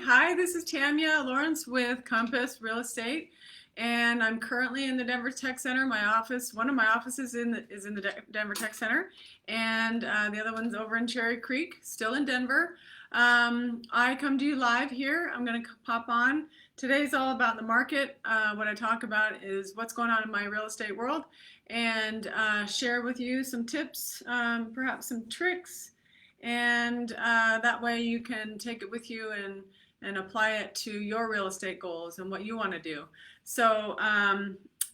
Hi, this is Tamia Lawrence with Compass Real Estate, and I'm currently in the Denver Tech Center. My office, one of my offices is in the Denver Tech Center, and the other one's over in Cherry Creek, still in Denver. I come to you live here. I'm going to pop on. Today's all about the market. What I talk about is what's going on in my real estate world, and share with you some tips, perhaps some tricks, and that way you can take it with you and apply it to your real estate goals and what you want to do. So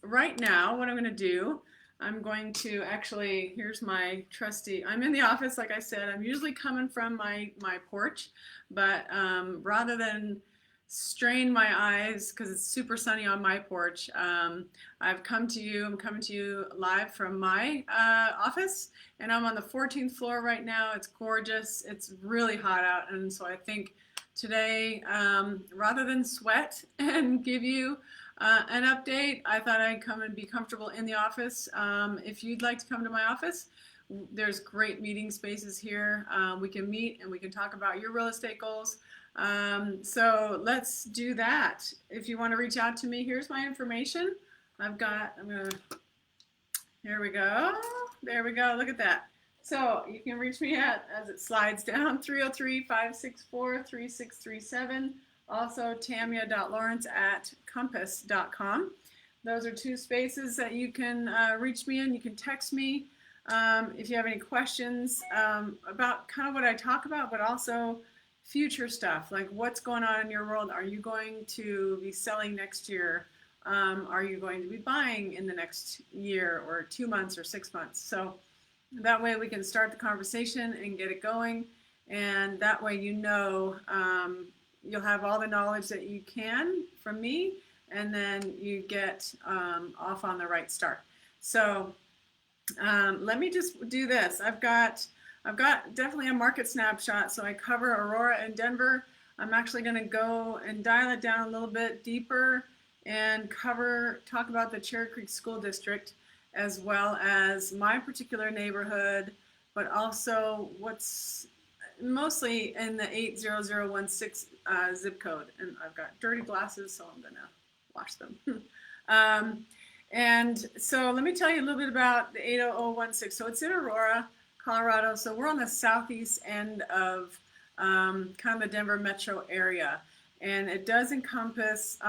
right now, what I'm going to do, I'm going to actually, here's my trusty, I'm in the office, like I said. I'm usually coming from my porch, but rather than strain my eyes because it's super sunny on my porch, I'm coming to you live from my office, and I'm on the 14th floor right now. It's gorgeous. It's really hot out, and so I think today, rather than sweat and give you an update, I thought I'd come and be comfortable in the office. If you'd like to come to my office, there's great meeting spaces here. We can meet and we can talk about your real estate goals. So let's do that. If you want to reach out to me, here's my information. Here we go. There we go. Look at that. So you can reach me at, as it slides down, 303-564-3637. Also, tamia.lawrence@compass.com. Those are two spaces that you can reach me in. You can text me if you have any questions about kind of what I talk about, but also future stuff, like what's going on in your world. Are you going to be selling next year? Are you going to be buying in the next year or 2 months or 6 months? So that way we can start the conversation and get it going. And that way you'll have all the knowledge that you can from me, and then you get off on the right start. So let me just do this. I've got definitely a market snapshot. So I cover Aurora and Denver. I'm actually going to go and dial it down a little bit deeper and talk about the Cherry Creek School District, as well as my particular neighborhood, but also what's mostly in the 80016 zip code. And I've got dirty glasses, so I'm going to wash them. And so let me tell you a little bit about the 80016. So it's in Aurora, Colorado. So we're on the southeast end of kind of the Denver metro area. And it does encompass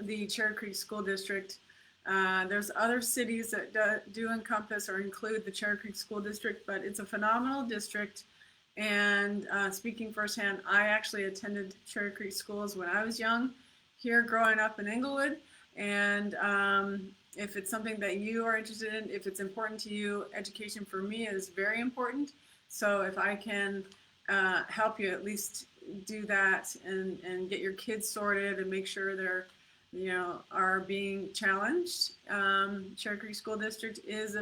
the Cherry Creek School District. There's other cities that do encompass or include the Cherry Creek School District, but it's a phenomenal district. And speaking firsthand, I actually attended Cherry Creek schools when I was young here growing up in Englewood. And if it's something that you are interested in, if it's important to you, education for me is very important. So if I can help you at least do that and get your kids sorted and make sure they're are being challenged. Cherry Creek School District is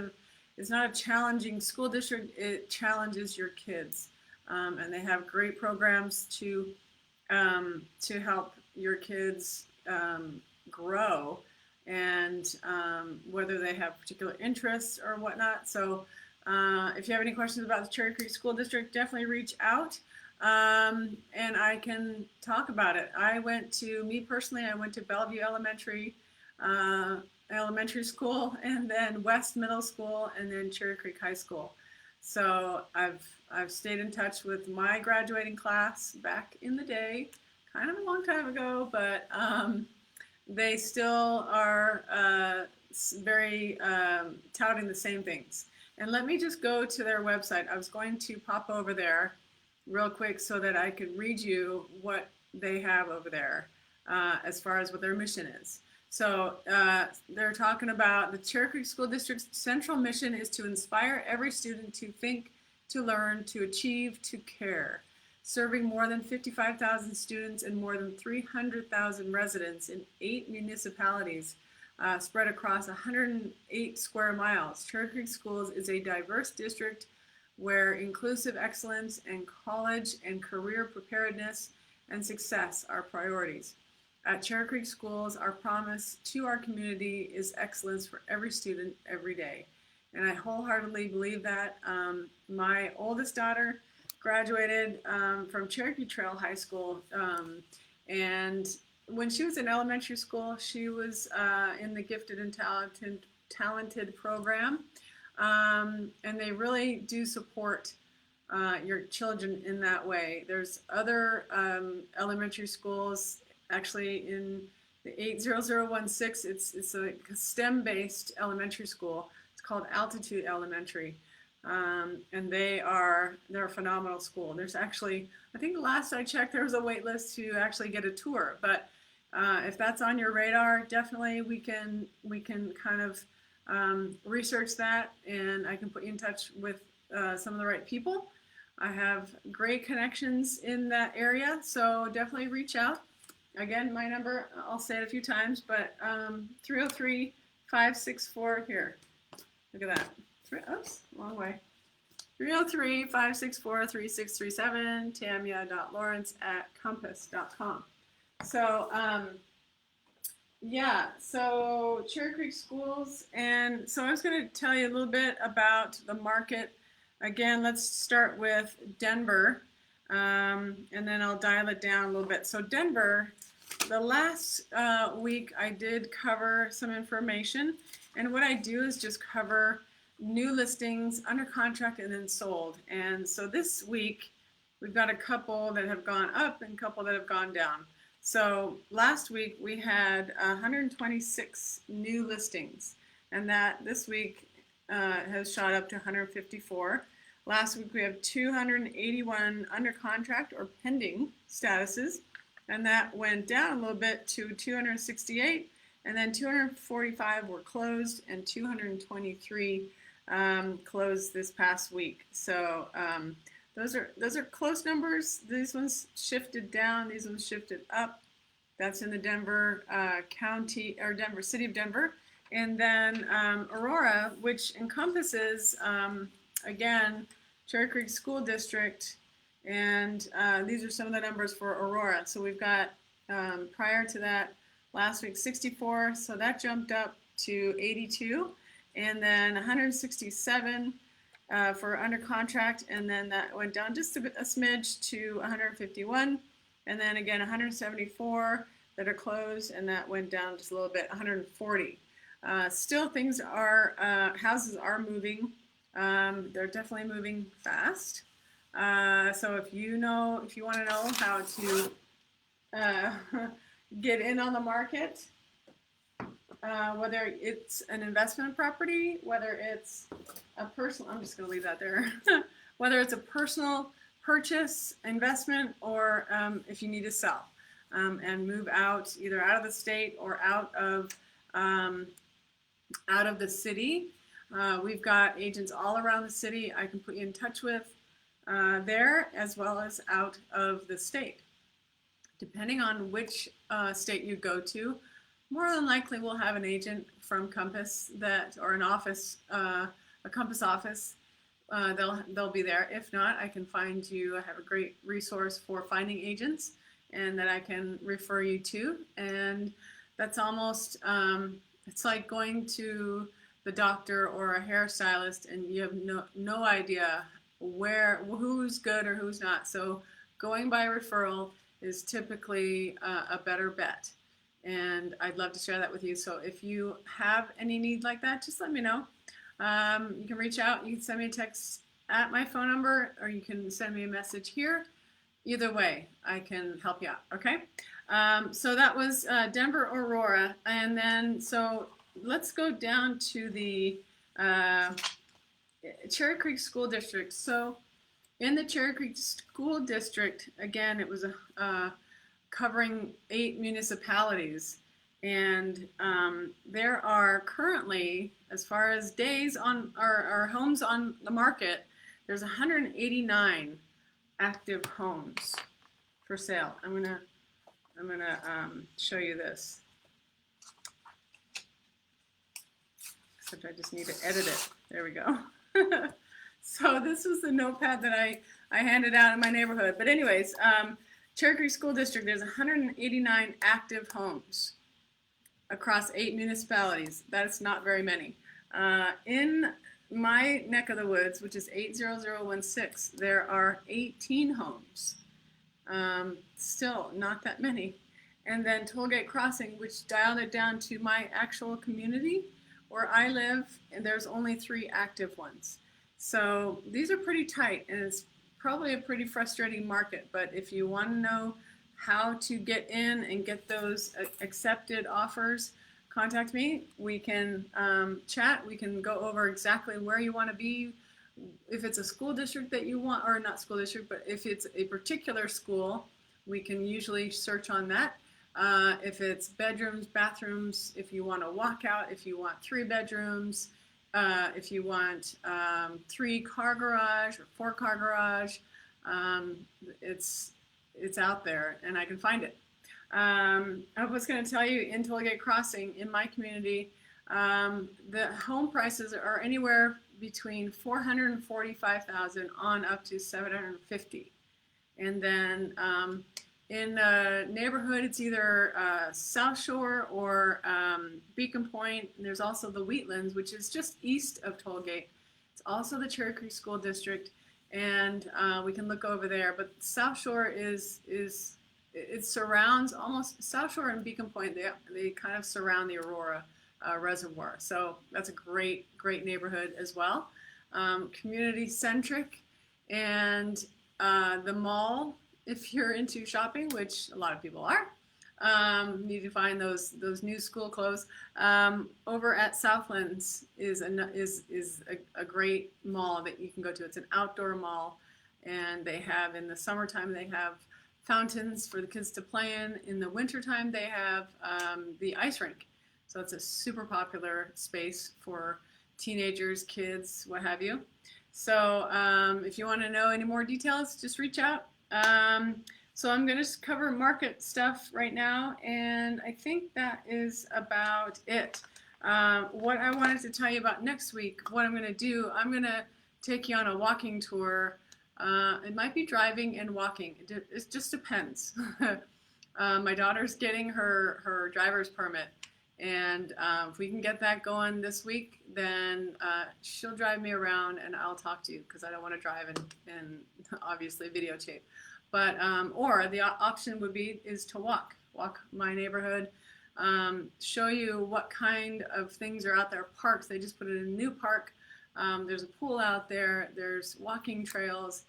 not a challenging school district. It challenges your kids, and they have great programs to help your kids grow, and whether they have particular interests or whatnot. So if you have any questions about the Cherry Creek School District, definitely reach out. And I can talk about it. Me personally, I went to Bellevue Elementary School, and then West Middle School, and then Cherry Creek High School. So I've stayed in touch with my graduating class back in the day, kind of a long time ago, but they still are very touting the same things. And let me just go to their website. I was going to pop over there real quick so that I could read you what they have over there as far as what their mission is. So they're talking about the Cherry Creek School District's central mission is to inspire every student to think, to learn, to achieve, to care. Serving more than 55,000 students and more than 300,000 residents in 8 municipalities spread across 108 square miles. Cherry Creek Schools is a diverse district where inclusive excellence and college and career preparedness and success are priorities. At Cherry Creek Schools, our promise to our community is excellence for every student every day. And I wholeheartedly believe that. My oldest daughter graduated from Cherokee Trail High School, and when she was in elementary school, she was in the gifted and talented program, and they really do support your children in that way. There's other elementary schools, actually in the 80016, it's a STEM-based elementary school. It's called Altitude Elementary. And they're a phenomenal school. There's actually, I think last I checked, there was a wait list to actually get a tour. But if that's on your radar, definitely we can kind of research that, and I can put you in touch with some of the right people. I have great connections in that area, so definitely reach out. Again, my number, I'll say it a few times, but 303-564 here. Look at that. Oops, long way. 303-564-3637, tamia.lawrence@compass.com. So, yeah, so Cherry Creek Schools, and so I was going to tell you a little bit about the market. Again, let's start with Denver, and then I'll dial it down a little bit. So Denver, the last week I did cover some information, and what I do is just cover new listings, under contract, and then sold. And so this week, we've got a couple that have gone up and a couple that have gone down. So last week, we had 126 new listings, and that this week has shot up to 154. Last week, we have 281 under contract or pending statuses, and that went down a little bit to 268, and then 245 were closed, and 223 closed this past week. So those are close numbers. These ones shifted down. These ones shifted up. That's in the Denver County, or Denver, City of Denver. And then Aurora, which encompasses, again, Cherry Creek School District. And these are some of the numbers for Aurora. So we've got, prior to that, last week 64. So that jumped up to 82. And then 167 for under contract, and then that went down just a smidge to 151, and then again 174 that are closed, and that went down just a little bit, 140. Still, things are, houses are moving. They're definitely moving fast. So if you want to know how to get in on the market, whether it's an investment property, whether it's a personal, I'm just going to leave that there, whether it's a personal purchase, investment, or if you need to sell and move out, either out of the state or out of the city. We've got agents all around the city I can put you in touch with there, as well as out of the state. Depending on which state you go to, more than likely we'll have an agent from Compass or an office, a Compass office. They'll be there. If not, I can find you. I have a great resource for finding agents, and that I can refer you to. And that's almost, it's like going to the doctor or a hairstylist, and you have no idea who's good or who's not. So going by referral is typically a better bet. And I'd love to share that with you. So if you have any need like that, just let me know. You can reach out. You can send me a text at my phone number, or you can send me a message here. Either way, I can help you out, okay? So that was Denver, Aurora. And then, so let's go down to the Cherry Creek School District. So in the Cherry Creek School District, again, it was covering 8 municipalities, and there are currently, as far as days on our homes on the market, there's 189 active homes for sale. I'm gonna show you this, except I just need to edit it. There we go. So this was the notepad that I handed out in my neighborhood. But anyways, Cherry Creek School District, there's 189 active homes across 8 municipalities. That's not very many. In my neck of the woods, which is 80016, there are 18 homes. Still not that many. And then Tollgate Crossing, which dialed it down to my actual community where I live, and there's only 3 active ones. So these are pretty tight, and it's probably a pretty frustrating market. But if you want to know how to get in and get those accepted offers, contact me. We can chat. We can go over exactly where you want to be. If it's a school district that you want, or not school district, but if it's a particular school, we can usually search on that. If it's bedrooms, bathrooms, if you want a walkout, if you want 3 bedrooms, if you want 3-car garage or 4-car garage, it's out there, and I can find it. I was going to tell you, in Tollgate Crossing, in my community, the home prices are anywhere between $445,000 on up to $750,000, and then in the neighborhood, it's either South Shore or Beacon Point. And there's also the Wheatlands, which is just east of Tollgate. It's also the Cherry Creek School District, and we can look over there. But South Shore it surrounds almost South Shore and Beacon Point. They kind of surround the Aurora Reservoir, so that's a great neighborhood as well. Community centric, and the mall, if you're into shopping, which a lot of people are, need to find those new school clothes. Over at Southlands is a great mall that you can go to. It's an outdoor mall, and they have, in the summertime, they have fountains for the kids to play in. In the wintertime, they have the ice rink. So it's a super popular space for teenagers, kids, what have you. So if you want to know any more details, just reach out. So I'm going to cover market stuff right now, and I think that is about it. What I wanted to tell you about next week, what I'm going to do, I'm going to take you on a walking tour. It might be driving and walking. It just depends. My daughter's getting her driver's permit, and if we can get that going this week, then she'll drive me around and I'll talk to you, because I don't want to drive and obviously videotape. But or the option would be is to walk my neighborhood, show you what kind of things are out there. Parks, they just put in a new park. There's a pool out there. There's walking trails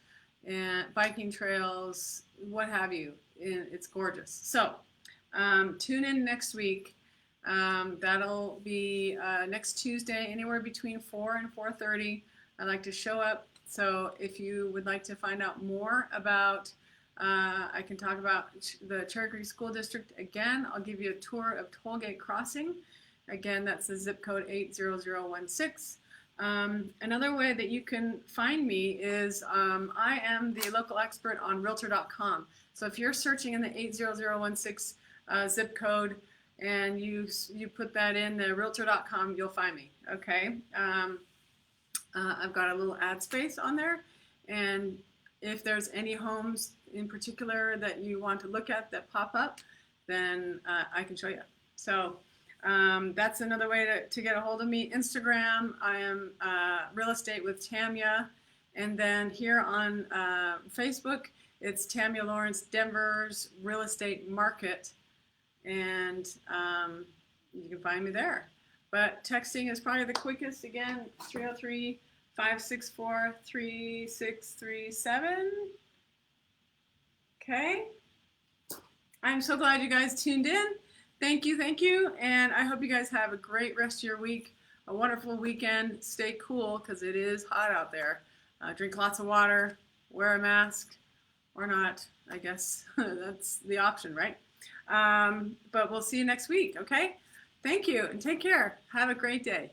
and biking trails, what have you. It's gorgeous. So tune in next week. That'll be next Tuesday, anywhere between 4 and 4:30. I like to show up. So if you would like to find out more about, I can talk about the Cherry Creek School District again. I'll give you a tour of Tollgate Crossing. Again, that's the zip code 80016. Another way that you can find me is I am the local expert on Realtor.com. So if you're searching in the 80016 zip code and you put that in the Realtor.com, you'll find me. Okay. I've got a little ad space on there, and if there's any homes in particular that you want to look at that pop up, then I can show you. So that's another way to get a hold of me. Instagram, I am Real Estate with Tamia. And then here on Facebook, it's Tamia Lawrence, Denver's Real Estate Market. And you can find me there. But texting is probably the quickest. Again, 303-564-3637. Okay. I'm so glad you guys tuned in. Thank you, and I hope you guys have a great rest of your week, a wonderful weekend. Stay cool, because it is hot out there. Drink lots of water, wear a mask, or not, I guess. That's the option, right? But we'll see you next week, okay? Thank you, and take care. Have a great day.